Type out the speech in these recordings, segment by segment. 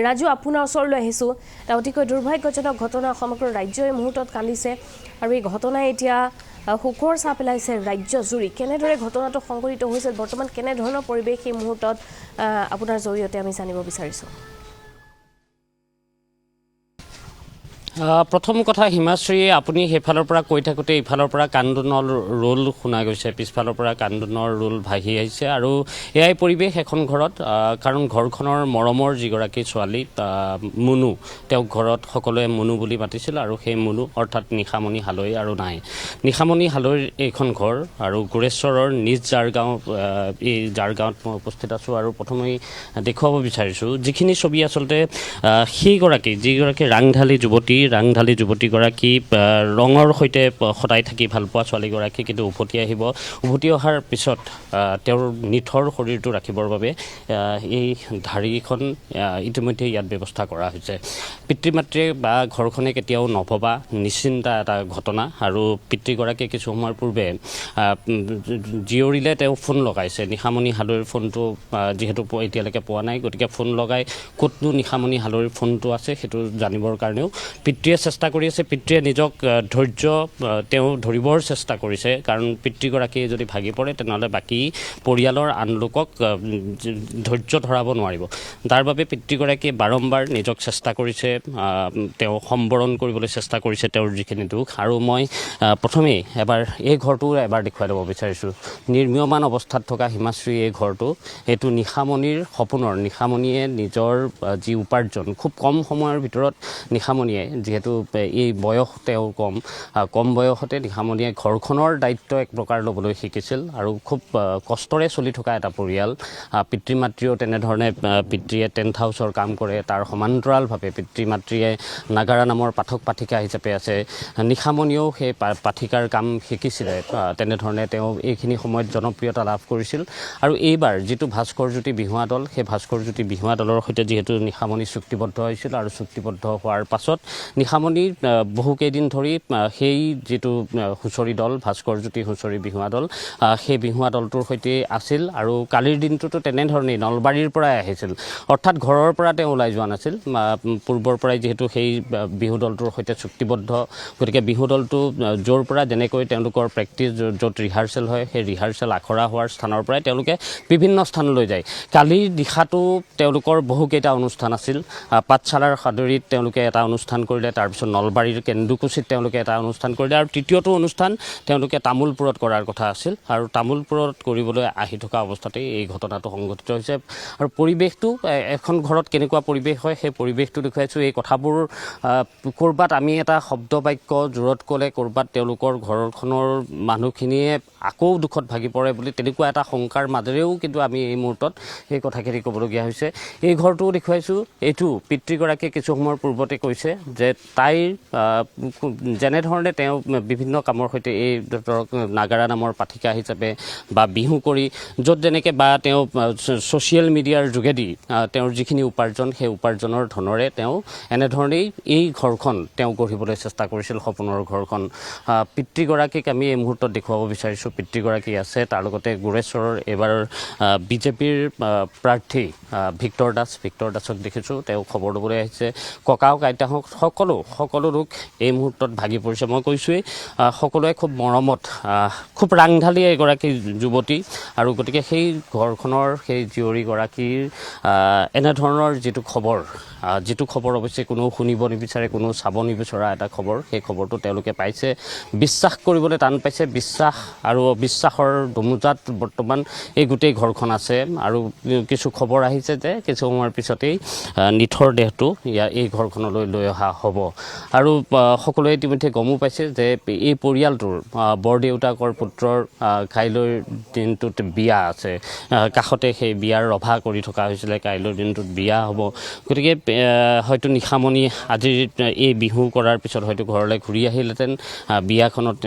ৰাজু আপোনাৰ ওচৰলৈ আহিছোঁ এটা অতিকৈ দুৰ্ভাগ্যজনক ঘটনা সমগ্ৰ ৰাজ্যই মুহূৰ্তত কান্দিছে আৰু এই ঘটনাই এতিয়া শোকৰ ছাঁ পেলাইছে ৰাজ্য জুৰি কেনেদৰে ঘটনাটো সংঘটিত হৈছিল বৰ্তমান কেনেধৰণৰ পৰিৱেশ এই মুহূৰ্তত আপোনাৰ জৰিয়তে আমি জানিব বিচাৰিছোঁ প্ৰথম কথা হিমাশ্ৰী আপুনি সেইফালৰ পৰা কৈ থাকোঁতে ইফালৰ পৰা কান্দোনৰ ৰোল শুনা গৈছে পিছফালৰ পৰা কান্দোনৰ ৰোল ভাহি আহিছে আৰু এয়াই পৰিৱেশ এখন ঘৰত কাৰণ ঘৰখনৰ মৰমৰ যিগৰাকী ছোৱালী মুনু তেওঁক ঘৰত সকলোৱে মুনু বুলি মাতিছিল আৰু সেই মুনু অৰ্থাৎ নিশামণি হালৈ আৰু নাই নিশামণি হালৈৰ এইখন ঘৰ আৰু গোৰেশ্বৰৰ নিজ জাৰগাঁও এই জাৰগাঁৱত মই উপস্থিত আছোঁ আৰু প্ৰথমেই দেখুৱাব বিচাৰিছোঁ যিখিনি ছবি আচলতে সেইগৰাকী যিগৰাকী ৰাংঢালী যুৱতীগৰাকী ৰঙৰ সৈতে সদায় থাকি ভাল পোৱা ছোৱালীগৰাকী কিন্তু উভতি অহাৰ পিছত তেওঁৰ নিথৰ শৰীৰটো ৰাখিবৰ বাবে এই ঢাৰিখন ইতিমধ্যে ইয়াত ব্যৱস্থা কৰা হৈছে পিতৃ মাতৃয়ে বা ঘৰখনে কেতিয়াও নভবা নিশ্চিন্তা এটা ঘটনা আৰু পিতৃগৰাকীয়ে কিছু সময়ৰ পূৰ্বে জীয়ৰীলে তেওঁ ফোন লগাইছে নিশামণি হালৈৰ ফোনটো যিহেতু এতিয়ালৈকে পোৱা নাই গতিকে ফোন লগাই ক'তনো নিশামণি হালৈৰ ফোনটো আছে সেইটো জানিবৰ কাৰণেও পিতৃয়ে চেষ্টা কৰি আছে পিতৃয়ে নিজক ধৈৰ্য তেওঁ ধৰিবৰ চেষ্টা কৰিছে কাৰণ পিতৃগৰাকী যদি ভাগি পৰে তেনেহ'লে বাকী পৰিয়ালৰ আন লোকক ধৈৰ্য ধৰাব নোৱাৰিব তাৰ বাবে পিতৃগৰাকীয়ে বাৰম্বাৰ নিজক চেষ্টা কৰিছে তেওঁ সম্বৰণ কৰিবলৈ চেষ্টা কৰিছে তেওঁৰ যিখিনি দুখ আৰু মই প্ৰথমেই এবাৰ এই ঘৰটো এবাৰ দেখুৱাই ল'ব বিচাৰিছোঁ নিৰ্মীয়মান অৱস্থাত থকা হিমাশ্ৰী এই ঘৰটো এইটো নিশামণিৰ সপোনৰ নিশামণিয়ে নিজৰ যি উপাৰ্জন খুব কম সময়ৰ ভিতৰত নিশামণিয়ে যিহেতু এই বয়স তেওঁ কম বয়সতে নিশামণিয়ে ঘৰখনৰ দায়িত্ব এক প্ৰকাৰ ল'বলৈ শিকিছিল আৰু খুব কষ্টৰে চলি থকা এটা পৰিয়াল পিতৃ মাতৃও তেনেধৰণে পিতৃয়ে টেণ্ট হাউচৰ কাম কৰে তাৰ সমান্তৰালভাৱে পিতৃ মাতৃয়ে নাগাৰা নামৰ পাঠক পাঠিকা হিচাপে আছে নিশামণিয়েও সেই পাঠিকাৰ কাম শিকিছিলে তেনেধৰণে তেওঁ এইখিনি সময়ত জনপ্ৰিয়তা লাভ কৰিছিল আৰু এইবাৰ যিটো ভাস্কৰজ্যোতি বিহুৱা দল সেই ভাস্কৰজ্যোতি বিহুৱা দলৰ সৈতে যিহেতু নিশামণি চুক্তিবদ্ধ হৈছিল আৰু চুক্তিবদ্ধ হোৱাৰ পাছত নিশামণিৰ বহুকেইদিন ধৰি সেই যিটো হুঁচৰি দল ভাস্কৰজ্যোতি হুঁচৰি বিহুৱা দল সেই বিহুৱা দলটোৰ সৈতে আছিল আৰু কালিৰ দিনটোতো তেনেধৰণেই নলবাৰীৰ পৰাই আহিছিল অৰ্থাৎ ঘৰৰ পৰা তেওঁ ওলাই যোৱা নাছিল পূৰ্বৰ পৰাই যিহেতু সেই বিহু দলটোৰ সৈতে চুক্তিবদ্ধ গতিকে বিহু দলটো য'ৰ পৰা যেনেকৈ তেওঁলোকৰ প্ৰেক্টিছ য'ত ৰিহাৰ্চেল হয় সেই ৰিহাৰ্চেল আখৰা হোৱাৰ স্থানৰ পৰাই তেওঁলোকে বিভিন্ন স্থানলৈ যায় কালিৰ দিশাটো তেওঁলোকৰ বহুকেইটা অনুষ্ঠান আছিল পাঠশালাৰ সাদৰীত তেওঁলোকে এটা অনুষ্ঠান কৰিলে তাৰপিছত নলবাৰীৰ কেন্দুকুছিত তেওঁলোকে এটা অনুষ্ঠান কৰিলে আৰু তৃতীয়টো অনুষ্ঠান তেওঁলোকে তামোলপুৰত কৰাৰ কথা আছিল আৰু তামোলপুৰত কৰিবলৈ আহি থকা অৱস্থাতেই এই ঘটনাটো সংঘটিত হৈছে আৰু পৰিৱেশটো এখন ঘৰত কেনেকুৱা পৰিৱেশ হয় সেই পৰিৱেশটো দেখুৱাইছোঁ এই কথাবোৰ ক'ৰবাত আমি এটা শব্দ বাক্য জোৰত ক'লে ক'ৰবাত তেওঁলোকৰ ঘৰখনৰ মানুহখিনিয়ে আকৌ দুখত ভাগি পৰে বুলি তেনেকুৱা এটা শংকাৰ মাজেৰেও কিন্তু আমি এই মুহূৰ্তত এই কথাখিনি ক'বলগীয়া হৈছে এই ঘৰটোও দেখুৱাইছোঁ এইটো পিতৃগৰাকীয়ে কিছু সময়ৰ পূৰ্বতে কৈছে যে তাইৰ যেনেধৰণে তেওঁ বিভিন্ন কামৰ সৈতে এই ধৰক নাগাৰা নামৰ পাঠিকা হিচাপে বা বিহু কৰি য'ত যেনেকৈ বা তেওঁ ছ'চিয়েল মিডিয়াৰ যোগেদি তেওঁৰ যিখিনি উপাৰ্জন সেই উপাৰ্জনৰ ধনেৰে তেওঁ এনেধৰণেই এই ঘৰখন তেওঁ গঢ়িবলৈ চেষ্টা কৰিছিল সপোনৰ ঘৰখন পিতৃগৰাকীক আমি এই মুহূৰ্তত দেখুৱাব বিচাৰিছোঁ পিতৃগৰাকী আছে তাৰ লগতে গোৰেশ্বৰৰ এইবাৰ বিজেপিৰ প্ৰাৰ্থী ভিক্টৰ দাসক দেখিছোঁ তেওঁ খবৰ ল'বলৈ আহিছে ককাওক আইতাহঁত সকলো লোক এই মুহূৰ্তত ভাগি পৰিছে মই কৈছোঁৱেই সকলোৱে খুব মৰমত খুব ৰাংঢালী এগৰাকী যুৱতী আৰু গতিকে সেই ঘৰখনৰ সেই জীয়ৰীগৰাকীৰ এনেধৰণৰ যিটো খবৰ অৱশ্যে কোনো শুনিব নিবিচাৰে কোনো চাব নিবিচৰা এটা খবৰ সেই খবৰটো তেওঁলোকে পাইছে বিশ্বাস কৰিবলৈ টান পাইছে বিশ্বাস আৰু অবিশ্বাসৰ দোমোজাত বৰ্তমান এই গোটেই ঘৰখন আছে আৰু কিছু খবৰ আহিছে যে কিছু সময়ৰ পিছতেই নিথৰ দেহটো এই ঘৰখনলৈ লৈ অহা হ'ব আৰু সকলোৱে ইতিমধ্যে গমো পাইছে যে এই পৰিয়ালটোৰ বৰদেউতাকৰ পুত্ৰৰ কাইলৈৰ দিনটোত বিয়া আছে কাষতে সেই বিয়াৰ ৰভা কৰি থকা হৈছিলে কাইলৈৰ দিনটোত বিয়া হ'ব গতিকে হয়তো নিশামণি আজিৰ এই বিহু কৰাৰ পিছত হয়তো ঘৰলৈ ঘূৰি আহিলহেঁতেন বিয়াখনত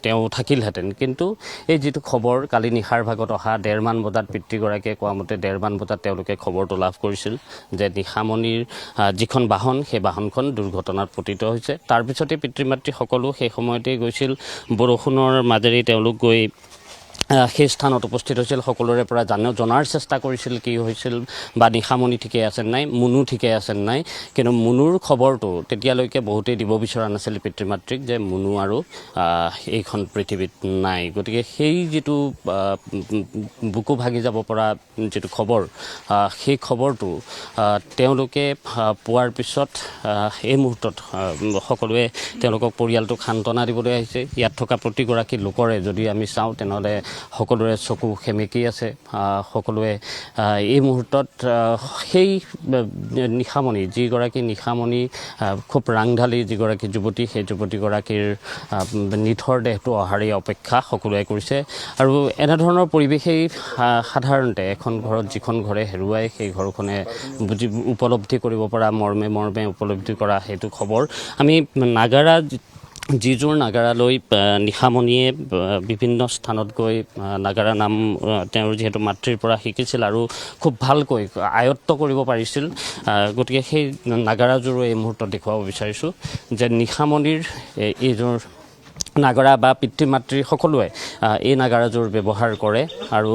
তেওঁ থাকিলহেঁতেন কিন্তু এই যিটো খবৰ কালি নিশাৰ ভাগত অহা 1:30 বজাত পিতৃগৰাকীয়ে কোৱা মতে 1:30 বজাত তেওঁলোকে খবৰটো লাভ কৰিছিল যে নিশামণিৰ যিখন বাহন সেই বাহনখন দুৰ্ঘটনাত পতিত হৈছে তাৰপিছতে পিতৃ মাতৃ সকলো সেই সময়তেই গৈছিল বৰষুণৰ মাজেৰে তেওঁলোক গৈ সেই স্থানত উপস্থিত হৈছিল, সকলোৰে পৰা জনাৰ চেষ্টা কৰিছিল কি হৈছিল বা নিশামণি ঠিকে আছে নাই, মুনু ঠিকে আছে নাই। কিন্তু মুনুৰ খবৰটো তেতিয়ালৈকে বহুতেই দিব বিচৰা নাছিল পিতৃ মাতৃক যে মুনু আৰু এইখন পৃথিৱীত নাই। গতিকে সেই যিটো বুকু ভাগি যাব পৰা যিটো খবৰ, সেই খবৰটো তেওঁলোকে পোৱাৰ পিছত এই মুহূৰ্তত সকলোৱে তেওঁলোকক পৰিয়ালটোক সান্তনা দিবলৈ আহিছে। ইয়াত থকা প্ৰতিগৰাকী লোকৰে যদি আমি চাওঁ তেনেহ'লে সকলোৰে চকু সেমেকি আছে। সকলোৱে এই মুহূৰ্তত সেই নিশামণি, যিগৰাকী নিশামণি খুব ৰাংঢালী যিগৰাকী যুৱতী, সেই যুৱতীগৰাকীৰ নিথৰ দেহটো অহাৰেই অপেক্ষা সকলোৱে কৰিছে। আৰু এনেধৰণৰ পৰিৱেশেই সাধাৰণতে এখন ঘৰত, যিখন ঘৰে হেৰুৱাই সেই ঘৰখনে উপলব্ধি কৰিব পৰা, মৰ্মে মৰ্মে উপলব্ধি কৰা সেইটো খবৰ। আমি নাগাৰা, যিযোৰ নাগাৰালৈ নিশামণিয়ে বিভিন্ন স্থানত গৈ নাগাৰা নাম তেওঁৰ যিহেতু মাতৃৰ পৰা শিকিছিল আৰু খুব ভালকৈ আয়ত্ব কৰিব পাৰিছিল, গতিকে সেই নাগাৰাযোৰো এই মুহূৰ্তত দেখুৱাব বিচাৰিছোঁ যে নিশামণিৰ এইযোৰ নাগাৰা বা পিতৃ মাতৃ সকলোৱে এই নাগাৰাযোৰ ব্যৱহাৰ কৰে। আৰু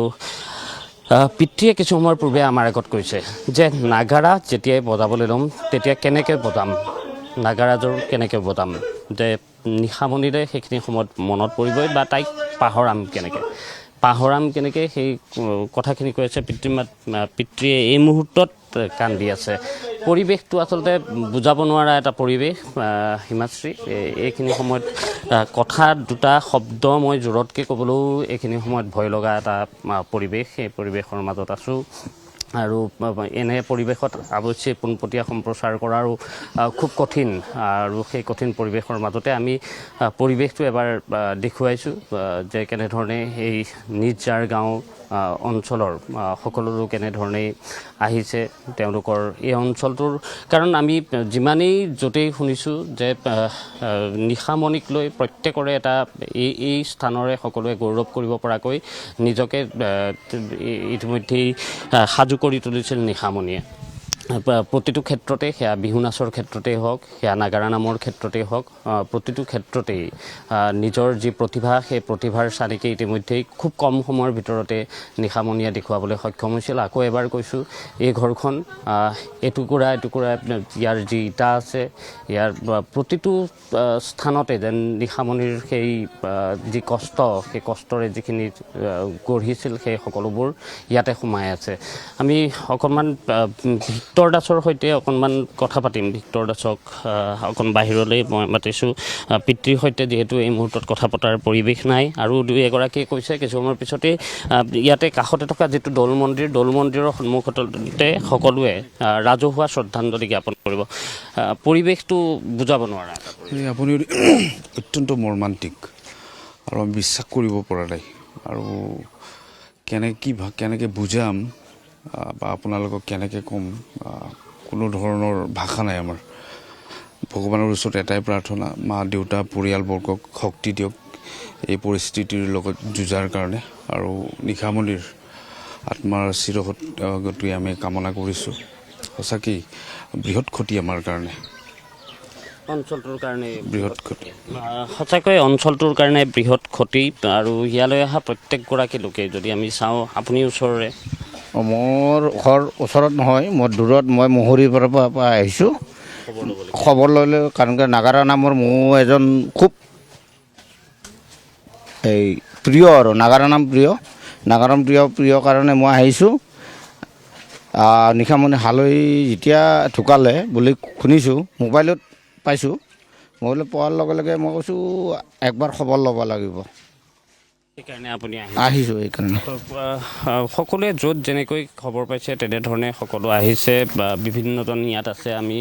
পিতৃয়ে কিছু সময়ৰ পূৰ্বে আমাৰ আগত কৈছে যে নাগাৰা যেতিয়াই বজাবলৈ ল'ম তেতিয়া কেনেকৈ বজাম, নাগাৰাযোৰ কেনেকৈ বজাম, যে নিশামণিৰে সেইখিনি সময়ত মনত পৰিবই বা তাইক পাহৰাম কেনেকৈ সেই কথাখিনি কৈ আছে পিতৃয়ে এই মুহূৰ্তত কান্দি আছে। পৰিৱেশটো আচলতে বুজাব নোৱাৰা এটা পৰিৱেশ হিমাশ্ৰী। এইখিনি সময়ত কথা দুটা শব্দ মই জোৰতকৈ ক'বলৈও এইখিনি সময়ত ভয় লগা এটা পৰিৱেশ, সেই পৰিৱেশৰ মাজত আছোঁ। আৰু এনে পৰিৱেশত অৱশ্যে পোনপটীয়া সম্প্ৰচাৰ কৰাৰো খুব কঠিন, আৰু সেই কঠিন পৰিৱেশৰ মাজতে আমি পৰিৱেশটো এবাৰ দেখুৱাইছোঁ যে কেনেধৰণে এই নিজ যাৰ গাঁও অঞ্চলৰ সকলো লোক কেনেধৰণেই আহিছে তেওঁলোকৰ এই অঞ্চলটোৰ। কাৰণ আমি যিমানেই য'তেই শুনিছোঁ যে নিশামণিক লৈ প্ৰত্যেকৰে এটা এই স্থানৰে সকলোৱে গৌৰৱ কৰিব পৰাকৈ নিজকে ইতিমধ্যেই সাজু কৰি তুলিছিল নিশামণিয়ে। প্ৰতিটো ক্ষেত্ৰতে, সেয়া বিহু নাচৰ ক্ষেত্ৰতেই হওক, সেয়া নাগাৰা নামৰ ক্ষেত্ৰতেই হওক, প্ৰতিটো ক্ষেত্ৰতেই নিজৰ যি প্ৰতিভা, সেই প্ৰতিভাৰ চানিকে ইতিমধ্যেই খুব কম সময়ৰ ভিতৰতে নিশামণিয়ে দেখুৱাবলৈ সক্ষম হৈছিল। আকৌ এবাৰ কৈছোঁ, এই ঘৰখন এটুকুৰা ইয়াৰ যি ইটা আছে, ইয়াৰ প্ৰতিটো স্থানতে যেন নিশামণিৰ সেই যি কষ্ট, সেই কষ্টৰে যিখিনি গঢ়িছিল সেই সকলোবোৰ ইয়াতে সোমাই আছে। আমি অকণমান ভিক্টৰ দাসৰ সৈতে অকণমান কথা পাতিম। ভিক্টৰ দাসক অকণ বাহিৰলৈ মই মাতিছোঁ। পিতৃৰ সৈতে যিহেতু এই মুহূৰ্তত কথা পতাৰ পৰিৱেশ নাই, আৰু দুই এগৰাকীয়ে কৈছে কিছু সময়ৰ পিছতেই ইয়াতে কাষতে থকা যিটো দৌল মন্দিৰৰ সন্মুখতে সকলোৱে ৰাজহুৱা শ্ৰদ্ধাঞ্জলি জ্ঞাপন কৰিব। পৰিৱেশটো বুজাব নোৱাৰা। আপুনি অত্যন্ত মৰ্মান্তিক আৰু আমি বিশ্বাস কৰিব পৰা নাই, আৰু কেনেকৈ বুজাম বা আপোনালোকক কেনেকৈ ক'ম, কোনো ধৰণৰ ভাষা নাই আমাৰ। ভগৱানৰ ওচৰত এটাই প্ৰাৰ্থনা, মা দেউতা পৰিয়ালবৰ্গক শক্তি দিয়ক এই পৰিস্থিতিৰ লগত যুঁজাৰ কাৰণে, আৰু নিশামণিৰ আত্মাৰ চিৰগতি আমি কামনা কৰিছোঁ। সঁচাকেই বৃহৎ ক্ষতি আমাৰ কাৰণে, অঞ্চলটোৰ কাৰণে বৃহৎ ক্ষতি। সঁচাকৈ অঞ্চলটোৰ কাৰণে বৃহৎ ক্ষতি। আৰু ইয়ালৈ অহা প্ৰত্যেকগৰাকী লোকে যদি আমি চাওঁ, আপুনি ওচৰৰে? মোৰ ঘৰ ওচৰত নহয়, মই দূৰত, মই মহৰীৰ পৰা আহিছোঁ খবৰ ল'লে। কাৰণ নাগাৰা নামৰ মোৰ এজন খুব এই প্ৰিয়, আৰু নাগাৰা নাম প্ৰিয় কাৰণে মই আহিছোঁ। নিশামণি হালৈ যেতিয়া ঢুকালে বুলি শুনিছোঁ, মোবাইলত পাইছোঁ। মোবাইলত পোৱাৰ লগে লগে মই কৈছোঁ একবাৰ খবৰ ল'ব লাগিব, সেইকাৰণে আপুনি আহিছোঁ। এইকাৰণে সকলোৱে য'ত যেনেকৈ খবৰ পাইছে তেনেধৰণে সকলো আহিছে। বিভিন্নজন ইয়াত আছে। আমি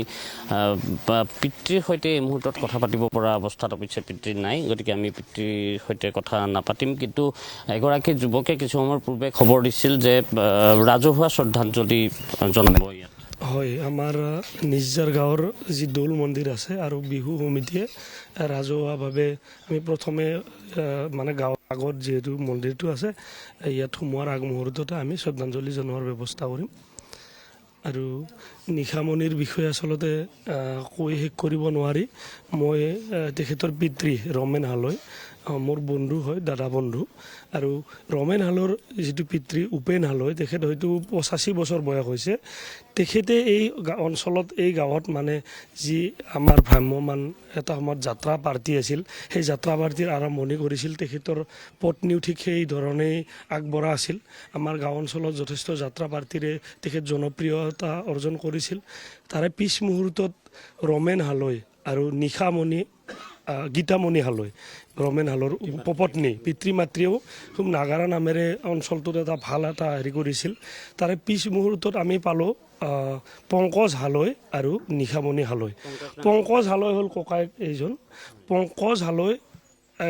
পিতৃৰ সৈতে এই মুহূৰ্তত কথা পাতিব পৰা অৱস্থাত অৱশ্যে পিতৃ নাই, গতিকে আমি পিতৃৰ সৈতে কথা নাপাতিম। কিন্তু এগৰাকী যুৱকে কিছু সময়ৰ পূৰ্বে খবৰ দিছিল যে ৰাজহুৱা শ্ৰদ্ধাঞ্জলি জনাব ইয়াত। হয়, আমাৰ নিজৰ গাঁৱৰ যি দৌল মন্দিৰ আছে আৰু বিহু সমিতিয়ে ৰাজহুৱাভাৱে আমি প্ৰথমে মানে গাঁৱৰ আগত যিহেতু মন্দিৰটো আছে, ইয়াত সোমোৱাৰ আগমুহূৰ্ততে আমি শ্ৰদ্ধাঞ্জলি জনোৱাৰ ব্যৱস্থা কৰিম। আৰু নিশামণিৰ বিষয়ে আচলতে কৈ শেষ কৰিব নোৱাৰি। মই তেখেতৰ পিতৃ ৰমেন হালৈ, মোৰ বন্ধু হয়, দাদা বন্ধু। আৰু ৰমেন হালৰ যিটো পিতৃ উপেন হালৈ, তেখেত হয়তো 85 বছৰ বয়স হৈছে। তেখেতে এই অঞ্চলত, এই গাঁৱত মানে যি আমাৰ ভ্ৰাম্যমান এটা সময়ত যাত্ৰা পাৰ্টি আছিল, সেই যাত্ৰা পাৰ্টিৰ আৰম্ভণি কৰিছিল। তেখেতৰ পত্নীও ঠিক সেই ধৰণেই আগবঢ়া আছিল। আমাৰ গাঁও অঞ্চলত যথেষ্ট যাত্ৰা পাৰ্টিৰে তেখেত জনপ্ৰিয়তা অৰ্জন কৰিছিল। তাৰে পিছ মুহূৰ্তত ৰমেন হালৈ আৰু নিশামণি, গীতামণি হালৈ, ৰমেন হালৰ উপপত্নী, পিতৃ মাতৃয়েও খুব নাগাৰা নামেৰে অঞ্চলটোত এটা ভাল এটা হেৰি কৰিছিল। তাৰে পিছ মুহূৰ্তত আমি পালোঁ পংকজ হালৈ আৰু নিশামণি হালৈ। পংকজ হালৈ হ'ল ককায়েক এইজন। পংকজ হালৈ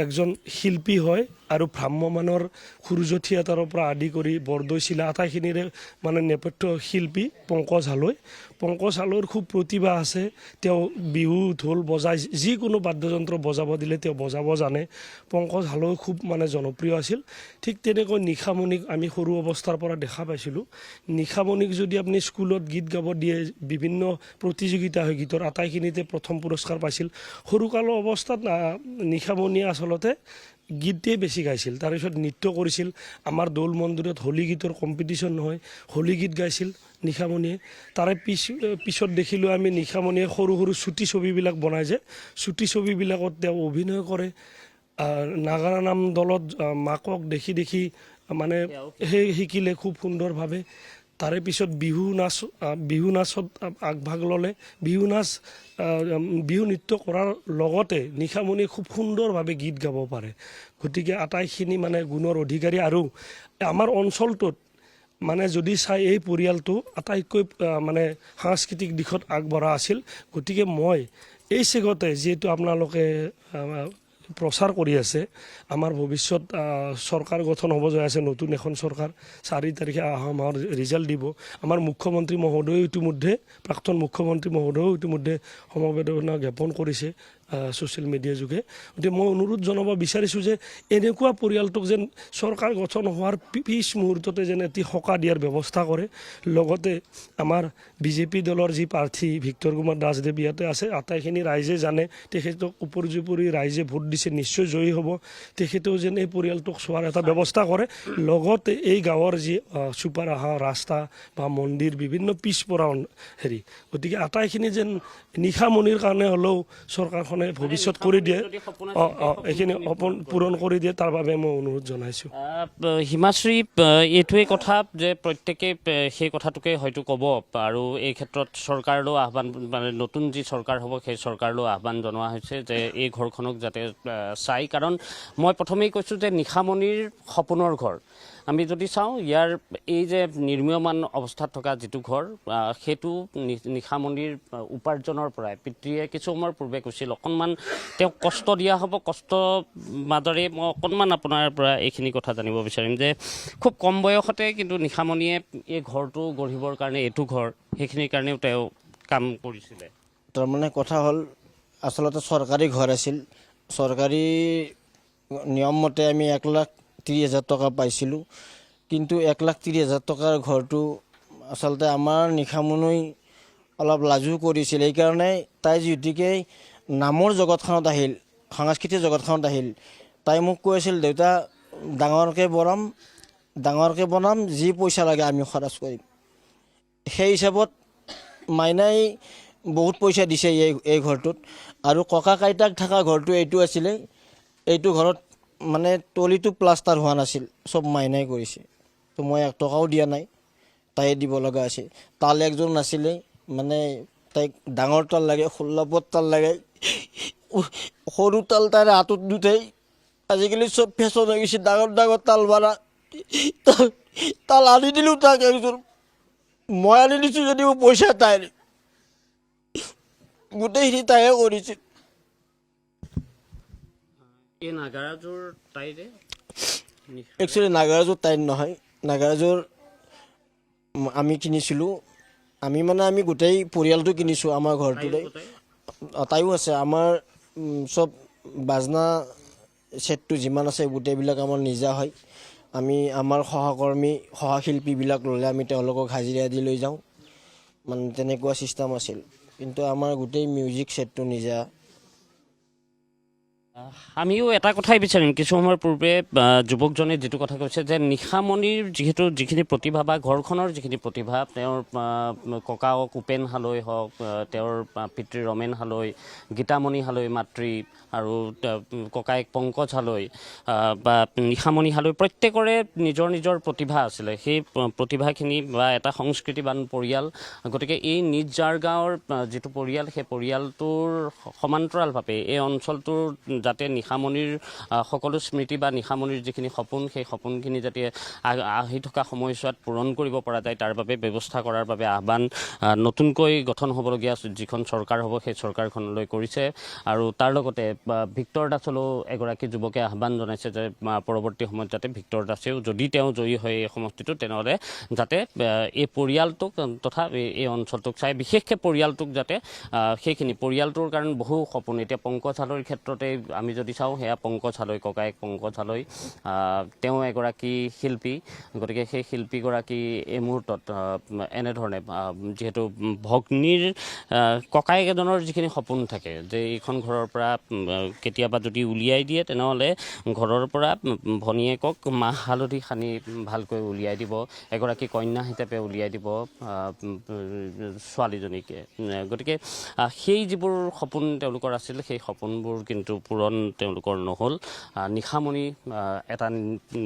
একজন শিল্পী হয় আৰু ভ্ৰাম্যমানৰ সূৰ্য থিয়েটাৰৰ পৰা আদি কৰি বৰদৈচিলা আটাইখিনিৰে মানে নেপথ্য শিল্পী পংকজ হালৈ। পংকজ হালৈৰ খুব প্ৰতিভা আছে। তেওঁ বিহু ঢোল বজাই, যিকোনো বাদ্যযন্ত্ৰ বজাব দিলে তেওঁ বজাব জানে। পংকজ হালৈ খুব মানে জনপ্ৰিয় আছিল। ঠিক তেনেকৈ নিশামণিক আমি সৰু অৱস্থাৰ পৰা দেখা পাইছিলোঁ। নিশামণিক যদি আপুনি স্কুলত গীত গাব দিয়ে, বিভিন্ন প্ৰতিযোগিতা হয় গীতৰ, আটাইখিনিতে প্ৰথম পুৰস্কাৰ পাইছিল। সৰুকালৰ অৱস্থাত নিশামণিয়ে আচলতে গীতেই বেছি গাইছিল। তাৰপিছত নৃত্য কৰিছিল। আমাৰ দৌল মন্দিৰত হোলী গীতৰ কম্পিটিশ্যন হয়, হোলী গীত গাইছিল নিশামণিয়ে। তাৰে পিছত দেখিলোঁ আমি নিশামণিয়ে সৰু সৰু চুটি ছবিবিলাক বনাই যে, চুটি ছবিবিলাকত তেওঁ অভিনয় কৰে। নাগাৰা নাম দলত মাকক দেখি দেখি মানে সেই শিকিলে খুব সুন্দৰভাৱে। তাৰে পিছত বিহু নাচত আগভাগ ল'লে। বিহু নৃত্য কৰাৰ লগতে নিশামণিয়ে খুব সুন্দৰভাৱে গীত গাব পাৰে। গতিকে আটাইখিনি মানে গুণৰ অধিকাৰী। আৰু আমাৰ অঞ্চলটোত মানে যদি চাই, এই পৰিয়ালটো আটাইতকৈ মানে সাংস্কৃতিক দিশত আগবঢ়া আছিল। গতিকে মই এই চেগতে, যিহেতু আপোনালোকে প্ৰচাৰ কৰি আছে, আমাৰ ভৱিষ্যত চৰকাৰ গঠন হ'ব যায় আছে, নতুন এখন চৰকাৰ 4 তাৰিখে অহা মাহৰ ৰিজাল্ট দিব। আমাৰ মুখ্যমন্ত্ৰী মহোদয়ে ইতিমধ্যে, প্ৰাক্তন মুখ্যমন্ত্ৰী মহোদয়েও ইতিমধ্যে সমবেদনা জ্ঞাপন কৰিছে ছ'চিয়েল মিডিয়া যোগে। গতিকে মই অনুৰোধ জনাব বিচাৰিছোঁ যে এনেকুৱা পৰিয়ালটোক যেন চৰকাৰ গঠন হোৱাৰ পিছ মুহূৰ্ততে যেন এটি সকাহ দিয়াৰ ব্যৱস্থা কৰে। লগতে আমাৰ বিজেপি দলৰ যি প্ৰাৰ্থী ভিক্টৰ কুমাৰ দাসদেৱ ইয়াতে আছে, আটাইখিনি ৰাইজে জানে। তেখেতক উপৰ্যুপৰি ৰাইজে ভোট দিছে, নিশ্চয় জয়ী হ'ব। তেখেতেও যেন এই পৰিয়ালটোক চোৱাৰ এটা ব্যৱস্থা কৰে। লগতে এই গাঁৱৰ যি চুপাৰ অহা ৰাস্তা বা মন্দিৰ, বিভিন্ন পিছপৰা হেৰি, গতিকে আটাইখিনি যেন নিশামণিৰ কাৰণে হ'লেও চৰকাৰখনে ভৱিষ্যত কৰি দিয়ে, এইখিনি সপোন পূৰণ কৰি দিয়ে, তাৰ বাবে মই অনুৰোধ জনাইছোঁ। হিমাশ্ৰী, এইটোৱেই কথা যে প্ৰত্যেকে সেই কথাটোকে হয়তো ক'ব। আৰু এই ক্ষেত্ৰত চৰকাৰলৈও আহ্বান, মানে নতুন যি চৰকাৰ হ'ব সেই চৰকাৰলৈও আহ্বান জনোৱা হৈছে যে এই ঘৰখনক যাতে চাই। কাৰণ মই প্ৰথমেই কৈছোঁ যে নিশামণিৰ সপোনৰ ঘৰ। আমি যদি চাওঁ, ইয়াৰ এই যে নিৰ্মীয়মান অৱস্থাত থকা যিটো ঘৰ, সেইটো নিশামণিৰ উপাৰ্জনৰ পৰাই। পিতৃয়ে কিছু সময়ৰ পূৰ্বে কৈছিল অকণমান তেওঁক কষ্ট দিয়া হ'ব, কষ্ট মাজেৰে মই অকণমান আপোনাৰ পৰা এইখিনি কথা জানিব বিচাৰিম যে খুব কম বয়সতে কিন্তু নিশামণিয়ে এই ঘৰটো গঢ়িবৰ কাৰণে, এইটো ঘৰ, সেইখিনিৰ কাৰণেও তেওঁ কাম কৰিছিলে। তাৰমানে কথা হ'ল, আচলতে চৰকাৰী ঘৰ আছিল। চৰকাৰী নিয়ম মতে আমি 1,30,000 টকা পাইছিলোঁ। কিন্তু 1,30,000 টকাৰ ঘৰটো আচলতে আমাৰ নিশামণি অলপ লাজু কৰিছিল। এইকাৰণে তাই যিহেতুকে নামৰ জগতখনত আহিল, সাংস্কৃতিক জগতখনত আহিল, তাই মোক কৈ আছিল, দেউতা ডাঙৰকৈ বনাম, যি পইচা লাগে আমি খৰচ কৰিম। সেই হিচাপত মাইনাই বহুত পইচা দিছে এই ঘৰটোত। আৰু ককা আইতাক থকা ঘৰটো এইটো আছিলে। এইটো ঘৰত মানে তলিটো প্লাষ্টাৰ হোৱা নাছিল, চব মাইনাই কৰিছে। তো মই 1 টকাও দিয়া নাই, তাই দিব লগা আছিল। তাল একজন নাছিলে, মানে তাইক ডাঙৰ তাল লাগে, 16 তাল লাগে। সৰু তাল তাইৰ হাতত নুঠেই। আজিকালি চব ফেশ্বন হৈ গৈছে, ডাঙৰ তাল মাৰা। তাল আনি দিলোঁ তাক একযোৰ। মই আনি দিছোঁ যদিও পইচা তাইৰ, গোটেইখিনি তাইহে কৰিছে। একচুৱেলি নাগাৰাযোৰ তাইৰ নহয়, নাগাৰাযোৰ আমি কিনিছিলোঁ। আমি গোটেই পৰিয়ালটো কিনিছোঁ আমাৰ ঘৰটোৰে। তাইও আছে। আমাৰ চব বাজনা ছেটটো যিমান আছে গোটেইবিলাক আমাৰ নিজা হয়। আমি আমাৰ সহশিল্পীবিলাক ল'লে আমি তেওঁলোকক হাজিৰা দি লৈ যাওঁ। মানে তেনেকুৱা ছিষ্টেম আছিল, কিন্তু আমাৰ গোটেই মিউজিক ছেটটো নিজা। আমিও এটা কথাই বিচাৰিম, কিছু সময়ৰ পূৰ্বে যুৱকজনে যিটো কথা কৈছে যে নিশামণিৰ যিখিনি প্ৰতিভা বা ঘৰখনৰ যিখিনি প্ৰতিভা, তেওঁৰ ককাওক উপেন হালৈ হওক, তেওঁৰ পিতৃ ৰমেন হালৈ, গীতামণি হালৈ মাতৃ, আৰু ককায়েক পংকজ হালৈ বা নিশামণি হালৈ, প্ৰত্যেকৰে নিজৰ নিজৰ প্ৰতিভা আছিলে। সেই প্ৰতিভাখিনি বা এটা সংস্কৃতিবান পৰিয়াল, গতিকে এই নিজ জাৰ গাঁৱৰ যিটো পৰিয়াল, সেই পৰিয়ালটোৰ সমান্তৰালভাৱে এই অঞ্চলটোৰ যাতে নিশামণিৰ সকলো স্মৃতি বা নিশামণিৰ যিখিনি সপোন, সেই সপোনখিনি যাতে আহি থকা সময়ছোৱাত পূৰণ কৰিব পৰা যায়, তাৰ বাবে ব্যৱস্থা কৰাৰ বাবে আহ্বান নতুনকৈ গঠন হ'বলগীয়া যিখন চৰকাৰ হ'ব, সেই চৰকাৰখনলৈ কৰিছে। আৰু তাৰ লগতে ভিক্টৰ দাসলৈও এগৰাকী যুৱকে আহ্বান জনাইছে যে পৰৱৰ্তী সময়ত যাতে ভিক্টৰ দাসেও, যদি তেওঁ জয়ী হয় এই সমষ্টিটোত, তেনেহ'লে যাতে এই পৰিয়ালটোক তথা এই অঞ্চলটোক চাই, বিশেষকৈ পৰিয়ালটোক যাতে সেইখিনি পৰিয়ালটোৰ কাৰণ বহু সপোন, এতিয়া পংকজ হালৈৰ ক্ষেত্ৰতে আমি যদি চাওঁ, সেয়া পংকজ হালৈ, ককায়েক পংকজ হালৈ, তেওঁ এগৰাকী শিল্পী। গতিকে সেই শিল্পীগৰাকী এই মুহূৰ্তত এনেধৰণে, যিহেতু ভগ্নীৰ ককায়েক এজনৰ যিখিনি সপোন থাকে যে এইখন ঘৰৰ পৰা কেতিয়াবা যদি উলিয়াই দিয়ে, তেনেহ'লে ঘৰৰ পৰা ভনীয়েকক মাহ হালধি সানি ভালকৈ উলিয়াই দিব, এগৰাকী কন্যা হিচাপে উলিয়াই দিব ছোৱালীজনীকে। গতিকে সেই যিবোৰ সপোন তেওঁলোকৰ আছিল, সেই সপোনবোৰ কিন্তু পূৰণ তেওঁলোকৰ নহ'ল। নিশামণি এটা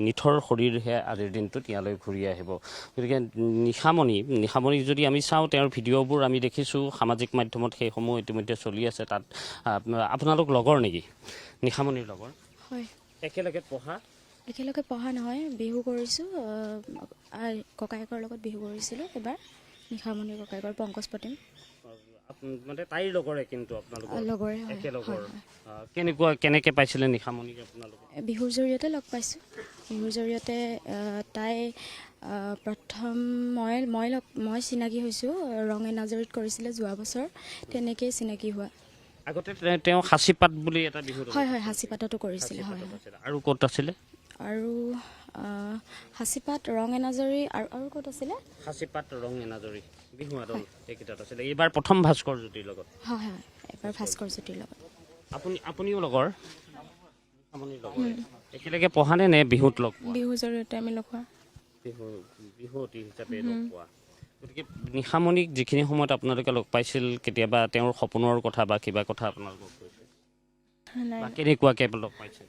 নিথৰ শৰীৰহে আজিৰ দিনটোত ইয়ালৈ ঘূৰি আহিব। গতিকে নিশামণিক যদি আমি চাওঁ, তেওঁৰ ভিডিঅ'বোৰ আমি দেখিছোঁ সামাজিক মাধ্যমত, সেইসমূহ ইতিমধ্যে চলি আছে। তাত আপোনালোক লগৰ নেকি? নিশামণিৰ লগৰ? হয়, একেলগে পঢ়া? একেলগে পঢ়া নহয়, বিহু কৰিছোঁ, ককায়েকৰ লগত বিহু কৰিছিলোঁ এবাৰ, নিশামণিৰ ককায়েকৰ পংকজ প্ৰতিম। মানে তাইৰ লগৰে কিন্তু আপোনালোকৰ? লগৰে হয়। একেলগৰ। কেনেকৈ পাইছিলে নিশামণিক আপোনালোকে? বিহুৰ জৰিয়তে লগ পাইছোঁ। বিহুৰ জৰিয়তে তাই প্ৰথম মই চিনাকি হৈছোঁ, ৰং এনাজৰীত কৰিছিলে যোৱা বছৰ, তেনেকেই চিনাকি হোৱা। আগতে তেওঁ সাঁচিপাত বুলি এটা বিহু? হয় হয়, সাঁচিপাততো কৰিছিলে। হয়, আৰু ক'ত আছিলে? আৰু সাঁচিপাত, ৰং এনাজৰী, আৰু ক'ত আছিলে? সাঁচিপাত, ৰং এনাজৰী, বিহু আদল, এইকেইটাত আছিলে। এইবাৰ প্ৰথম ভাস্কৰ জ্যোতিৰ লগত? হয় হয়, এবাৰ ভাস্কৰ জ্যোতিৰ লগত। আপুনিও লগৰ? একেলগে পঢ়া নে বিহুত লগ পোৱা? বিহুৰ জৰিয়তে আমি লগ হোৱা। বিহুৱতী হিচাপে লগ পোৱা। গতিকে নিশামণিক যিখিনি সময়ত আপোনালোকে লগ পাইছিল, কেতিয়াবা তেওঁৰ সপোনৰ কথা বা কিবা কথা আপোনালোকক কৈছে? কেনেকুৱাকৈ লগ পাইছিল?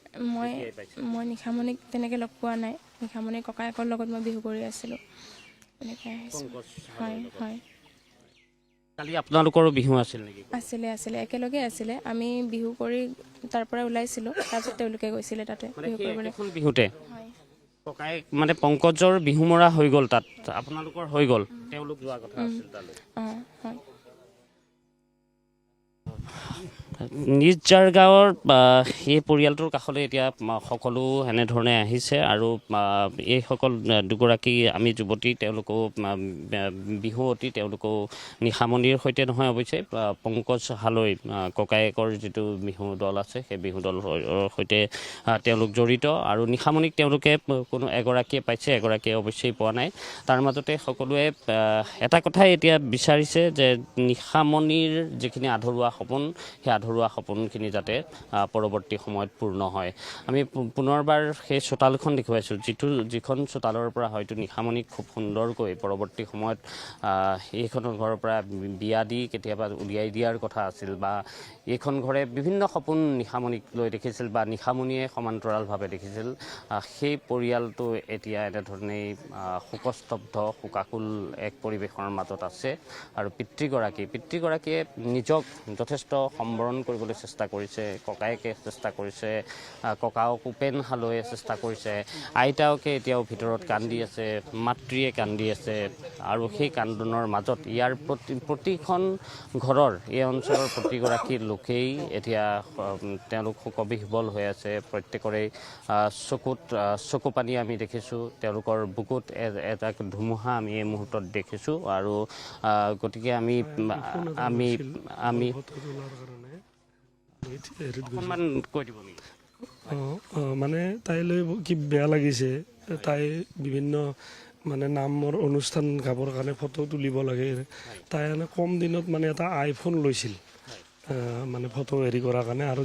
মই নিশামণিক তেনেকৈ লগ পোৱা নাই। নিশামণিৰ ককায়েকৰ লগত মই বিহু কৰি আছিলোঁ। হয় হয়। কালি আপোনালোকৰো বিহু আছিল নেকি? আছিলে, একেলগে আছিলে। আমি বিহু কৰি তাৰ পৰা ওলাইছিলোঁ, তাৰপিছত তেওঁলোকে গৈছিলে তাতে বিহু কৰিবলৈ। বিহুতে ককায়েক মানে পংকজৰ বিহু মৰা হৈ গ'ল, তাত আপোনালোকৰ হৈ গ'ল, তেওঁলোক যোৱা কথা আছিল তালৈ? হয়। নিজ জাৰ গাঁৱৰ এই পৰিয়ালটোৰ কাষলৈ এতিয়া সকলো এনেধৰণে আহিছে। আৰু এইসকল দুগৰাকী আমি যুৱতী, তেওঁলোকেও বিহুৱতী, তেওঁলোকেও নিশামণিৰ সৈতে নহয় অৱশ্যে, পংকজ হালৈ ককায়েকৰ যিটো বিহু দল আছে, সেই বিহু দলৰ সৈতে তেওঁলোক জড়িত। আৰু নিশামণিক তেওঁলোকে কোনো এগৰাকীয়ে পাইছে, এগৰাকীয়ে অৱশ্যেই পোৱা নাই। তাৰ মাজতে সকলোৱে এটা কথাই এতিয়া বিচাৰিছে যে নিশামণিৰ যিখিনি আধৰুৱা সপোন, সেই আধৰুৱা সপোনখিনি যাতে পৰৱৰ্তী সময়ত পূৰ্ণ হয়। আমি পুনৰবাৰ সেই চোতালখন দেখুৱাইছোঁ, যিখন চোতালৰ পৰা হয়তো নিশামণিক খুব সুন্দৰকৈ পৰৱৰ্তী সময়ত এইখন ঘৰৰ পৰা বিয়া দি কেতিয়াবা উলিয়াই দিয়াৰ কথা আছিল, বা এইখন ঘৰে বিভিন্ন সপোন নিশামণিক লৈ দেখিছিল বা নিশামণিয়ে সমান্তৰালভাৱে দেখিছিল। সেই পৰিয়ালটো এতিয়া এনেধৰণেই শোকস্তব্ধ, শোকাকুল এক পৰিৱেশৰ মাজত আছে। আৰু পিতৃগৰাকীয়ে নিজক যথেষ্ট সম্বৰণ কৰিবলৈ চেষ্টা কৰিছে। ককায়েকে চেষ্টা কৰিছে, ককাওক উপেন হালৈয়ে চেষ্টা কৰিছে, আইতাকে এতিয়াও ভিতৰত কান্দি আছে, মাতৃয়ে কান্দি আছে। আৰু সেই কান্দোনৰ মাজত ইয়াৰ প্ৰতিখন ঘৰৰ, এই অঞ্চলৰ প্ৰতিগৰাকী লোকেই এতিয়া তেওঁলোক শোকবিহ্বল হৈ আছে। প্ৰত্যেকৰে চকু পানী আমি দেখিছোঁ, তেওঁলোকৰ বুকুত এটা ধুমুহা আমি এই মুহূৰ্তত দেখিছোঁ। আৰু গতিকে আমি অকণমান কৈ দিব নেকি? মানে তাইলৈ কি বেয়া লাগিছে। তাই বিভিন্ন মানে নামৰ অনুষ্ঠান গাবৰ কাৰণে ফটো তুলিব লাগে তাই মানে কম দিনত মানে এটা আইফোন লৈছিল মানে ফটো হেৰি কৰাৰ কাৰণে আৰু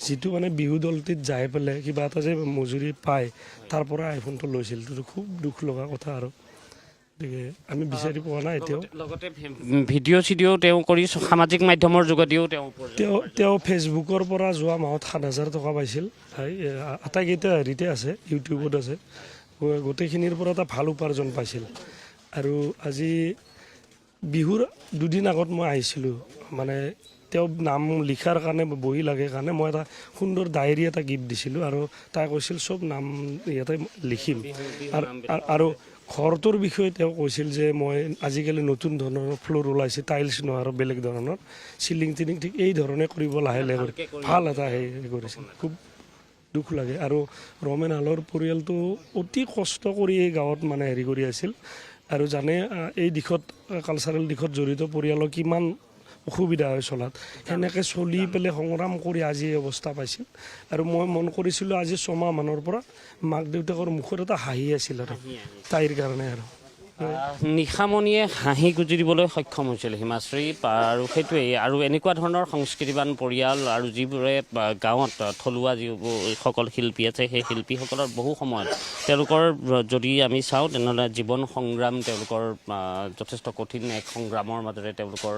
যিটো মানে বিহু দলটিত যাই পেলাই কিবা এটা যে মজুৰি পায় তাৰ পৰা আইফোনটো লৈছিল সেইটো খুব দুখ লগা কথা আৰু গতিকে আমি বিচাৰি পোৱা নাই এতিয়াও লগতে ভিডিঅ' চিডিঅ' তেওঁ কৰি সামাজিক মাধ্যমৰ যোগেদিও তেওঁ ফেচবুকৰ পৰা যোৱা মাহত 7,000 টকা পাইছিল আটাইকেইটা হেৰিতে আছে ইউটিউবত আছে গোটেইখিনিৰ পৰা এটা ভাল উপাৰ্জন পাইছিল আৰু আজি বিহুৰ দুদিন আগত মই আহিছিলোঁ মানে তেওঁ নাম লিখাৰ কাৰণে বহি লাগে কাৰণে মই এটা সুন্দৰ ডায়েৰী এটা গিফ্ট দিছিলোঁ আৰু তাই কৈছিল চব নাম ইয়াতে লিখিম আৰু ঘৰটোৰ বিষয়ে তেওঁ কৈছিল যে মই আজিকালি নতুন ধৰণৰ ফ্ল'ৰ ওলাইছে টাইলছ নহয় আৰু বেলেগ ধৰণৰ চিলিং টিলিং ঠিক এই ধৰণে কৰিব লাহে লাহে ভাল এটা হেৰি কৰিছিল খুব দুখ লাগে আৰু ৰমেন হালৰ পৰিয়ালটো অতি কষ্ট কৰি এই গাঁৱত মানে হেৰি কৰি আছিল আৰু জানে এই দিশত কালচাৰেল দিশত জড়িত পৰিয়ালৰ কিমান অসুবিধা হয় চলাত সেনেকৈ চলি পেলাই সংগ্ৰাম কৰি আজি এই অৱস্থা পাইছিল আৰু মই মন কৰিছিলোঁ আজি 6 মাহমানৰ পৰা মাক দেউতাকৰ মুখত এটা হাঁহি আছিল আৰু তাইৰ কাৰণে আৰু নিশামণিয়ে হাঁহি গুজি দিবলৈ সক্ষম হৈছিল হিমাশ্ৰী আৰু সেইটোৱেই আৰু এনেকুৱা ধৰণৰ সংস্কৃতিবান পৰিয়াল আৰু যিবোৰে গাঁৱত থলুৱা যিসকল শিল্পী আছে সেই শিল্পীসকলৰ বহু সময়ত তেওঁলোকৰ যদি আমি চাওঁ তেনেহ'লে জীৱন সংগ্ৰাম তেওঁলোকৰ যথেষ্ট কঠিন এক সংগ্ৰামৰ মাজেৰে তেওঁলোকৰ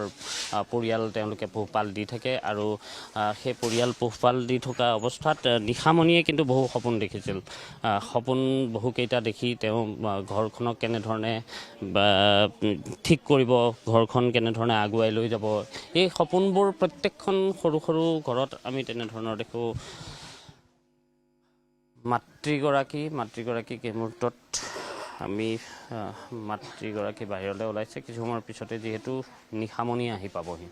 পৰিয়াল তেওঁলোকে পোহপাল দি থাকে আৰু সেই পৰিয়াল পোহপাল দি থকা অৱস্থাত নিশামণিয়ে কিন্তু বহু সপোন দেখিছিল সপোন বহুকেইটা দেখি তেওঁ ঘৰখনক কেনেধৰণে ঠিক কৰিব ঘৰখন কেনেধৰণে আগুৱাই লৈ যাব এই সপোনবোৰ প্ৰত্যেকখন সৰু সৰু ঘৰত আমি তেনেধৰণৰ দেখোঁ মাতৃগৰাকী এই মুহূৰ্তত আমি মাতৃগৰাকী বাহিৰলৈ ওলাইছে কিছু সময়ৰ পিছতে যিহেতু নিশামণি আহি পাবহি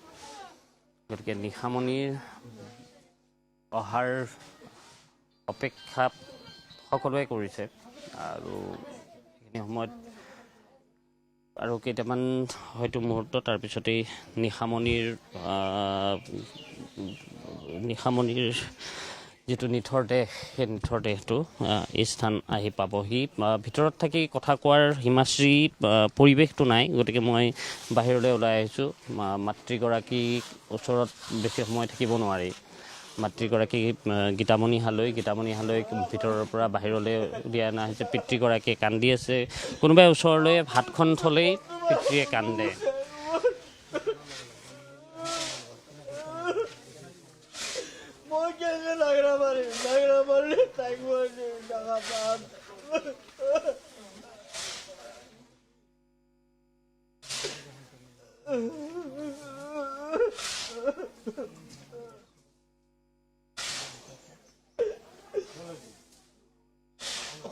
গতিকে নিশামণিৰ অহাৰ অপেক্ষা সকলোৱে কৰিছে আৰু সেইখিনি সময়ত আৰু কেইটামান হয়তো মুহূৰ্ত তাৰপিছতেই নিশামণিৰ যিটো নিথৰ দেহ সেই নিথৰ দেহটো এই স্থান আহি পাবহি ভিতৰত থাকি কথা কোৱাৰ হিমাশ্ৰী পৰিৱেশটো নাই গতিকে মই বাহিৰলৈ ওলাই আহিছোঁ মাতৃগৰাকীৰ ওচৰত বেছি সময় থাকিব নোৱাৰি মাতৃগৰাকী গীতামণি হালৈ ভিতৰৰ পৰা বাহিৰলৈ উলিয়াই অনা হৈছে পিতৃগৰাকীয়ে কান্দি আছে কোনোবাই ওচৰলৈ ভাতখন থ'লেই পিতৃয়ে কান্দে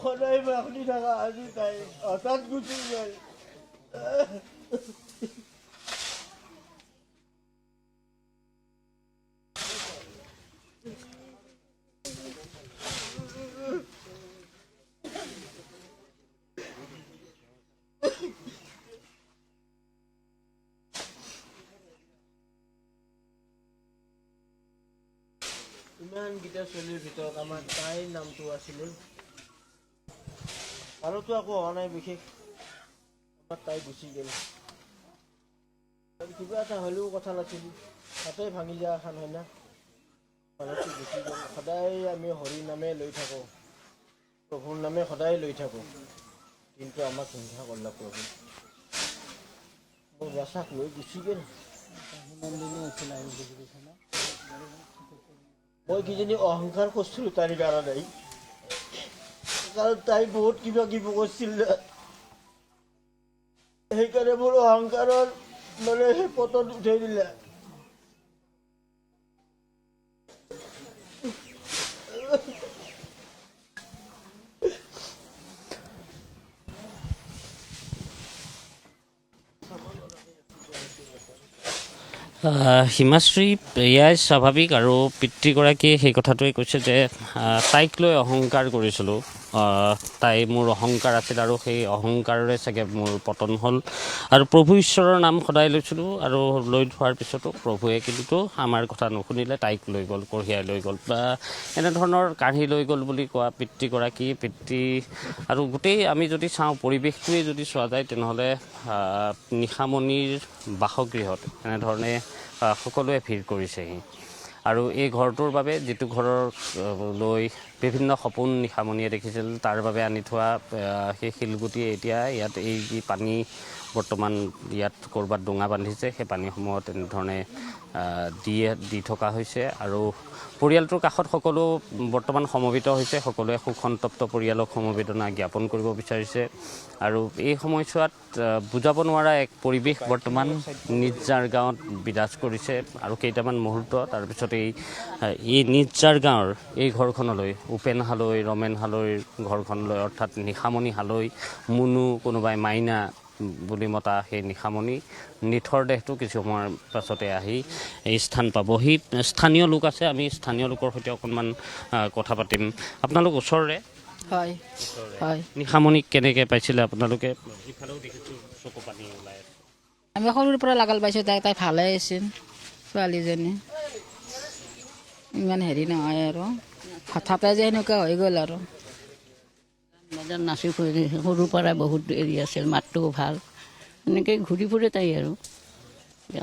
সদায় বাকলি থকা আজি তাই হঠাৎ গুচি গ'ল ইমানকেইটা ছোৱালীৰ ভিতৰত আমাৰ তাইৰ নামটো আছিলে আৰুতো একো হোৱা নাই বিশেষ আমাৰ তাই গুচি গ'ল কিবা এটা হ'লেও কথা নাছিল তাতে ভাঙি যোৱা এখন হয় না মানুহটো গুচি গ'ল সদায় আমি হৰি নামে লৈ থাকোঁ প্ৰভুৰ নামে সদায় লৈ থাকোঁ কিন্তু আমাক হিংসা কৰিলা প্ৰভু মোৰ বাচাক লৈ গুচি গ'ল মই কিজানি অহংকাৰ কৰিছিলোঁ তাইৰ কাৰণে কাৰণ তাই বহুত কিবা কিবি কৰিছিল সেইকাৰণে মোৰ অহংকাৰৰ মানে সেই পতন উঠাই দিলে হিমাশ্ৰী এয়াই স্বাভাৱিক আৰু পিতৃগৰাকীয়ে সেই কথাটোৱে কৈছে যে তাইক লৈ অহংকাৰ কৰিছিলোঁ তাই মোৰ অহংকাৰ আছিল আৰু সেই অহংকাৰৰে চাগে মোৰ পতন হ'ল আৰু প্ৰভু ঈশ্বৰৰ নাম সদায় লৈছিলোঁ আৰু লৈ থোৱাৰ পিছতো প্ৰভুৱে কিন্তু আমাৰ কথা নুশুনিলে, তাইক লৈ গ'ল, কঢ়িয়াই লৈ গ'ল বা এনেধৰণৰ কাঢ়ি লৈ গ'ল বুলি কোৱা পিতৃগৰাকী আৰু গোটেই আমি যদি চাওঁ পৰিৱেশটোৱে যদি চোৱা যায় তেনেহ'লে নিশামণিৰ বাসগৃহত এনেধৰণে সকলোৱে ভিৰ কৰিছেহি আৰু এই ঘৰটোৰ বাবে যিটো ঘৰৰ লৈ বিভিন্ন সপোন নিশামণিয়ে দেখিছিল তাৰ বাবে আনি থোৱা সেই শিলগুটিয়ে এতিয়া ইয়াত এই যি পানী বৰ্তমান ইয়াত ক'ৰবাত ডোঙা বান্ধিছে সেই পানীসমূহ তেনেধৰণে দি থকা হৈছে আৰু পৰিয়ালটোৰ কাষত সকলো বৰ্তমান সমবেত হৈছে, সকলোৱে শোকসন্তপ্ত পৰিয়ালক সমবেদনা জ্ঞাপন কৰিব বিচাৰিছে আৰু এই সময়ছোৱাত বুজাব নোৱাৰা এক পৰিৱেশ বৰ্তমান নিজজাৰ গাঁৱত বিৰাজ কৰিছে আৰু কেইটামান মুহূৰ্ত তাৰপিছত এই নিজজাৰ গাঁৱৰ এই ঘৰখনলৈ উপেন হালৈ, ৰমেন হালৈৰ ঘৰখনলৈ অৰ্থাৎ নিশামণি হালৈ, মুনু, কোনোবাই মাইনা বুলি মতা সেই নিশামণি নিথৰ দেহটো কিছু সময়ৰ পাছতে আহি এই স্থান পাবহি। স্থানীয় লোক আছে, আমি স্থানীয় লোকৰ সৈতে অকণমান কথা পাতিম। আপোনালোক ওচৰৰে? হয় হয়। নিশামণিক কেনেকৈ পাইছিলে আপোনালোকে? ইফালেও দেখিছোঁ চকু পানী ওলাই আছে। আমি সৰুৰ পৰা লাগাল পাইছোঁ, তাই ভালে আছিল ছোৱালীজনী, ইমান হেৰি নহয় আৰু হঠাতে যে সেনেকুৱা হৈ গ'ল আৰু। নাচি সৰুৰ পৰাই বহুত হেৰি আছিল, মাতটোও ভাল, এনেকৈ ঘূৰি ফুৰে তাই আৰু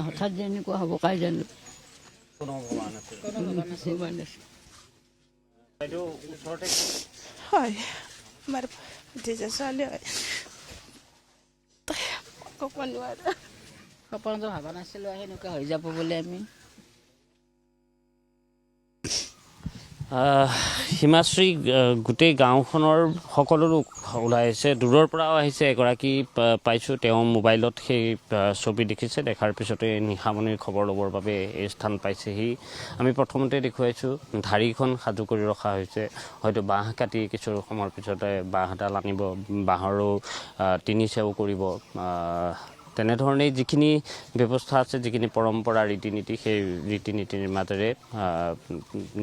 হঠাৎ যে এনেকুৱা হ'ব কাই জানো। হয়, আমাৰ ভতিজা ছোৱালী হয়। ক'ব নোৱাৰা। সপোনটো ভবা নাছিলোঁ সেনেকুৱা হৈ যাব বুলি আমি। হিমাশ্ৰী, গোটেই গাঁওখনৰ সকলো লোক ওলাই আহিছে, দূৰৰ পৰাও আহিছে। এগৰাকী পাইছোঁ, তেওঁ মোবাইলত সেই ছবি দেখিছে, দেখাৰ পিছতে নিশামণিৰ খবৰ ল'বৰ বাবে এই স্থান পাইছেহি। আমি প্ৰথমতে দেখুৱাইছোঁ ঢাৰিখন সাজু কৰি ৰখা হৈছে, হয়তো বাঁহ কাটি কিছু সময়ৰ পিছতে বাঁহ এডাল আনিব, বাঁহৰো তিনি চেও কৰিব। তেনেধৰণেই যিখিনি ব্যৱস্থা আছে, যিখিনি পৰম্পৰা ৰীতি নীতি, সেই ৰীতি নীতিৰ মাজেৰে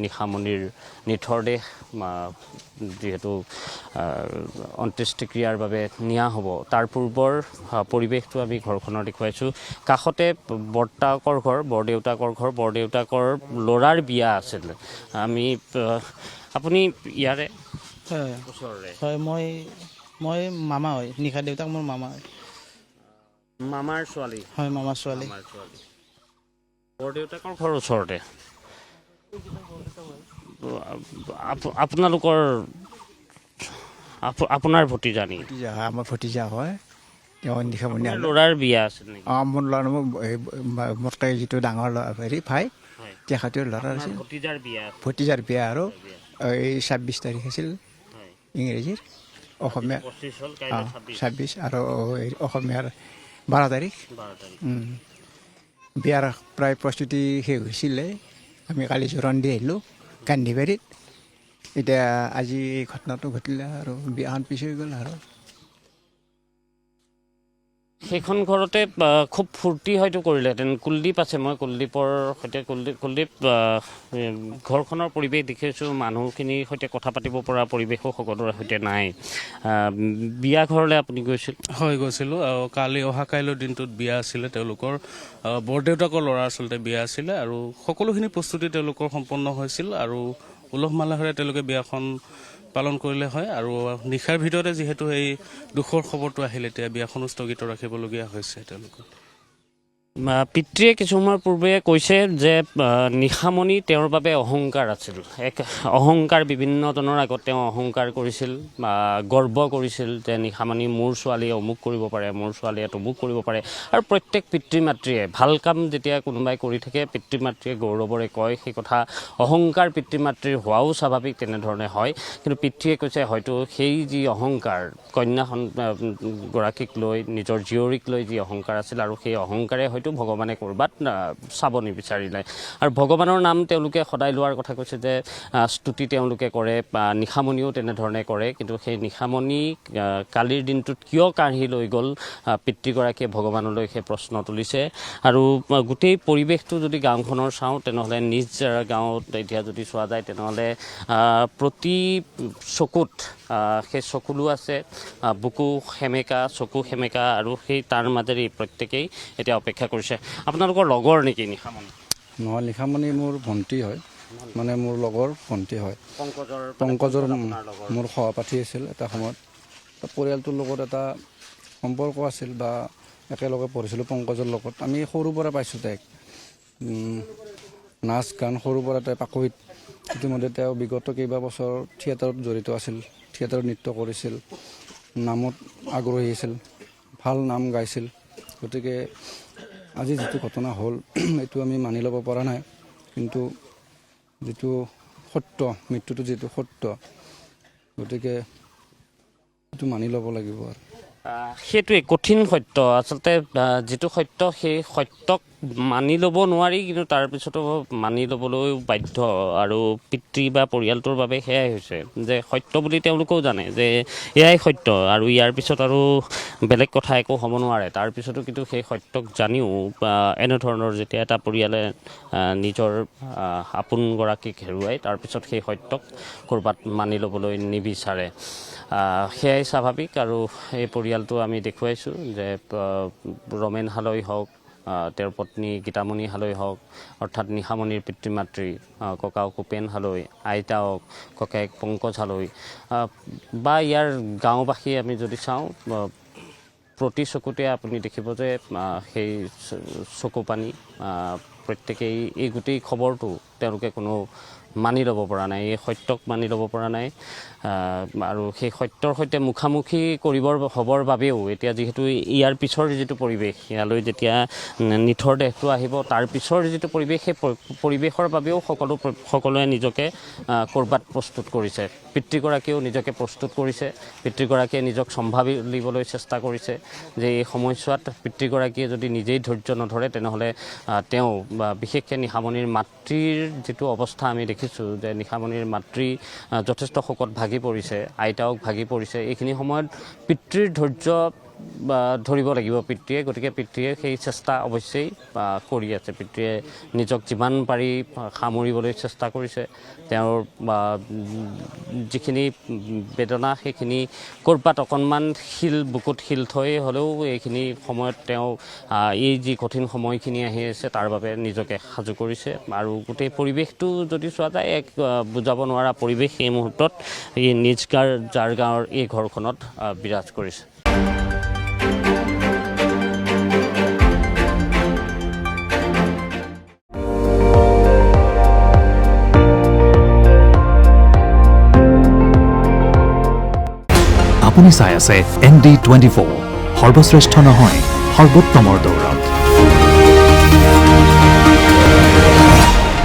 নিশামণিৰ নিথৰ দেহ যিহেতু অন্ত্যেষ্টিক্ৰিয়াৰ বাবে নিয়া হ'ব, তাৰ পূৰ্বৰ পৰিৱেশটো আমি ঘৰখনৰ দেখুৱাইছোঁ। কাষতে বৰদেউতাকৰ ঘৰ, বৰদেউতাকৰ ল'ৰাৰ বিয়া আছিল। আপুনি ইয়াৰে ওচৰৰে? হয়, মই মামা হয়, নিশা দেউতাক মোৰ মামা হয়। মামাৰ ছোৱালী? হয়, মামাৰ ছোৱালী। বৰদেউতাকৰ ঘৰ ওচৰতে? আপোনাৰ ভতিজা নেকি? আমাৰ ভতিজা হয়, তেওঁ নিশামণি ল'ৰাৰ বিয়া আছিল নেকি? মোৰ ল'ৰা মোতকৈ যিটো ডাঙৰ হেৰি ভাই, তেখেতৰ ল'ৰা আছিল। ভতিজাৰ বিয়া আৰু এই 26 তাৰিখ আছিল ইংৰাজীৰ, অসমীয়া 26 আৰু অসমীয়াৰ 12 তাৰিখ। বিয়াৰ প্ৰায় প্ৰস্তুতি শেষ হৈছিলে, আমি কালি জোৰোণ দি আহিলোঁ গান্ধীবাৰীত। এতিয়া আজি এই ঘটনাটো ঘটিলে আৰু বিয়াখন পিছ হৈ গ'ল আৰু। সেইখন ঘৰতে খুব ফূৰ্তি হয়তো কৰিলেহেঁতেন। কুলদীপ আছে, মই কুলদীপৰ সৈতে কুলদীপ ঘৰখনৰ পৰিৱেশ দেখিছোঁ, মানুহখিনিৰ সৈতে কথা পাতিব পৰা পৰিৱেশো সকলোৰে সৈতে নাই। বিয়া ঘৰলৈ আপুনি গৈছিল? হয়, গৈছিলোঁ। কালি অহা কাইলৈৰ দিনটোত বিয়া আছিলে, তেওঁলোকৰ বৰদেউতাকৰ ল'ৰা আচলতে বিয়া আছিলে আৰু সকলোখিনি প্ৰস্তুতি তেওঁলোকৰ সম্পন্ন হৈছিল আৰু উলহ মালহেৰে তেওঁলোকে বিয়াখন পালন কৰিলে হয়। আৰু নিশাৰ ভিতৰতে যিহেতু এই দুখৰ খবৰটো আহিলে, এতিয়া বিয়াখনো স্থগিত ৰাখিবলগীয়া হৈছে তেওঁলোকে। পিতৃয়ে কিছু সময়ৰ পূৰ্বে কৈছে যে নিশামণি তেওঁৰ বাবে অহংকাৰ আছিল, এক অহংকাৰ। বিভিন্নজনৰ আগত তেওঁ অহংকাৰ কৰিছিল, গৰ্ব কৰিছিল যে নিশামণি মোৰ ছোৱালীয়ে অমুক কৰিব পাৰে, মোৰ ছোৱালীয়ে তমুক কৰিব পাৰে। আৰু প্ৰত্যেক পিতৃ মাতৃয়ে ভাল কাম যেতিয়া কোনোবাই কৰি থাকে, পিতৃ মাতৃয়ে গৌৰৱৰে কয় সেই কথা। অহংকাৰ পিতৃ মাতৃৰ হোৱাও স্বাভাৱিক, তেনেধৰণে হয়। কিন্তু পিতৃয়ে কৈছে হয়তো সেই যি অহংকাৰ, কন্যা গৰাকীক লৈ, নিজৰ জীয়ৰীক লৈ যি অহংকাৰ আছিল, আৰু সেই অহংকাৰে হয়তো ভগৱানে ক'ৰবাত চাব নিবিচাৰিলে আৰু ভগৱানৰ নাম তেওঁলোকে সদায় লোৱাৰ কথা কৈছে যে স্তুতি তেওঁলোকে কৰে বা নিশামণিও তেনেধৰণে কৰে কিন্তু সেই নিশামণি কালিৰ দিনটোত কিয় কাঢ়ি লৈ গ'ল পিতৃগৰাকীয়ে ভগৱানলৈ সেই প্ৰশ্ন তুলিছে আৰু গোটেই পৰিৱেশটো যদি গাঁওখনৰ চাওঁ তেনেহ'লে নিজ গাঁৱত এতিয়া যদি চোৱা যায় তেনেহ'লে প্ৰতি চকুত সেই চকুলো আছে বুকু সেমেকা চকু সেমেকা আৰু সেই তাৰ মাজেৰে প্ৰত্যেকেই এতিয়া অপেক্ষা কৰিছে আপোনালোকৰ লগৰ নেকি নিশামণি নহয় নিশামণি মোৰ ভণ্টি হয় মানে মোৰ লগৰ ভণ্টি হয় পংকজৰ মোৰ সহপাঠী আছিল এটা সময়ত পৰিয়ালটোৰ লগত এটা সম্পৰ্ক আছিল বা একেলগে পঢ়িছিলোঁ পংকজৰ লগত আমি সৰুৰ পৰা পাইছোঁ তাইক নাচ গান সৰুৰ পৰা তাই পাকৈত ইতিমধ্যে তেওঁ বিগত কেইবাবছৰ থিয়েটাৰত জড়িত আছিল থিয়েটাৰত নৃত্য কৰিছিল নামত আগ্ৰহী আছিল ভাল নাম গাইছিল গতিকে আজি যিটো ঘটনা হ'ল এইটো আমি মানি ল'ব পৰা নাই কিন্তু যিটো সত্য মৃত্যুটো যিটো সত্য গতিকে এইটো মানি ল'ব লাগিব আৰু সেইটোৱে কঠিন সত্য আচলতে যিটো সত্য সেই সত্যক মানি ল'ব নোৱাৰি কিন্তু তাৰপিছতো মানি ল'বলৈও বাধ্য আৰু পিতৃ বা পৰিয়ালটোৰ বাবে সেয়াই হৈছে যে সত্য বুলি তেওঁলোকেও জানে যে এয়াই সত্য আৰু ইয়াৰ পিছত আৰু বেলেগ কথা একো হ'ব নোৱাৰে তাৰপিছতো কিন্তু সেই সত্যক জানিও এনেধৰণৰ যেতিয়া এটা পৰিয়ালে নিজৰ আপোনগৰাকীক হেৰুৱাই তাৰপিছত সেই সত্যক ক'ৰবাত মানি ল'বলৈ নিবিচাৰে সেয়াই স্বাভাৱিক আৰু এই পৰিয়ালটো আমি দেখুৱাইছোঁ যে ৰমেন হালৈ হওক তেওঁৰ পত্নী গীতামণি হালৈ হওক অৰ্থাৎ নিশামণিৰ পিতৃ মাতৃ ককাক উপেন হালৈ আইতাওক ককায়েক পংকজ হালৈ বা ইয়াৰ গাঁওবাসী আমি যদি চাওঁ প্ৰতি চকুতে আপুনি দেখিব যে সেই চকু পানী প্ৰত্যেকেই এই গোটেই খবৰটো তেওঁলোকে কোনো মানি ল'ব পৰা নাই এই সত্যক মানি ল'ব পৰা নাই আৰু সেই সত্যৰ সৈতে মুখামুখি হ'বৰ বাবেও এতিয়া যিহেতু ইয়াৰ পিছৰ যিটো পৰিৱেশ ইয়ালৈ যেতিয়া নিথৰ দেহটো আহিব তাৰ পিছৰ যিটো পৰিৱেশ সেই পৰিৱেশৰ বাবেও সকলোৱে নিজকে ক'ৰবাত প্ৰস্তুত কৰিছে পিতৃগৰাকীয়েও নিজকে প্ৰস্তুত কৰিছে পিতৃগৰাকীয়ে নিজক চম্ভালিবলৈ চেষ্টা কৰিছে যে এই সময়ছোৱাত পিতৃগৰাকীয়ে যদি নিজেই ধৈৰ্য নধৰে তেনেহ'লে তেওঁ বিশেষকৈ নিশামণিৰ মাতৃৰ যিটো অৱস্থা আমি দেখিছোঁ যে নিশামণিৰ মাতৃ যথেষ্ট শোকত ভাগি পৰিছে আইতাওক ভাগি পৰিছে এইখিনি সময়ত পিতৃৰ ধৈৰ্য ধৰিব লাগিব পিতৃয়ে গতিকে পিতৃয়ে সেই চেষ্টা অৱশ্যেই কৰি আছে পিতৃয়ে নিজক যিমান পাৰি সামৰিবলৈ চেষ্টা কৰিছে তেওঁৰ যিখিনি বেদনা সেইখিনি ক'ৰবাত অকণমান বুকুত শিল থৈ হ'লেও এইখিনি সময়ত তেওঁ এই যি কঠিন সময়খিনি আহি আছে তাৰ বাবে নিজকে সাজু কৰিছে আৰু গোটেই পৰিৱেশটো যদি চোৱা যায় এক বুজাব নোৱাৰা পৰিৱেশ এই মুহূৰ্তত এই নিজ যাৰ গাঁৱৰ এই ঘৰখনত বিৰাজ কৰিছে আপুনি চাই আছে ND24 সৰ্বশ্ৰেষ্ঠ নহয় সৰ্বোত্তমৰ দৌৰত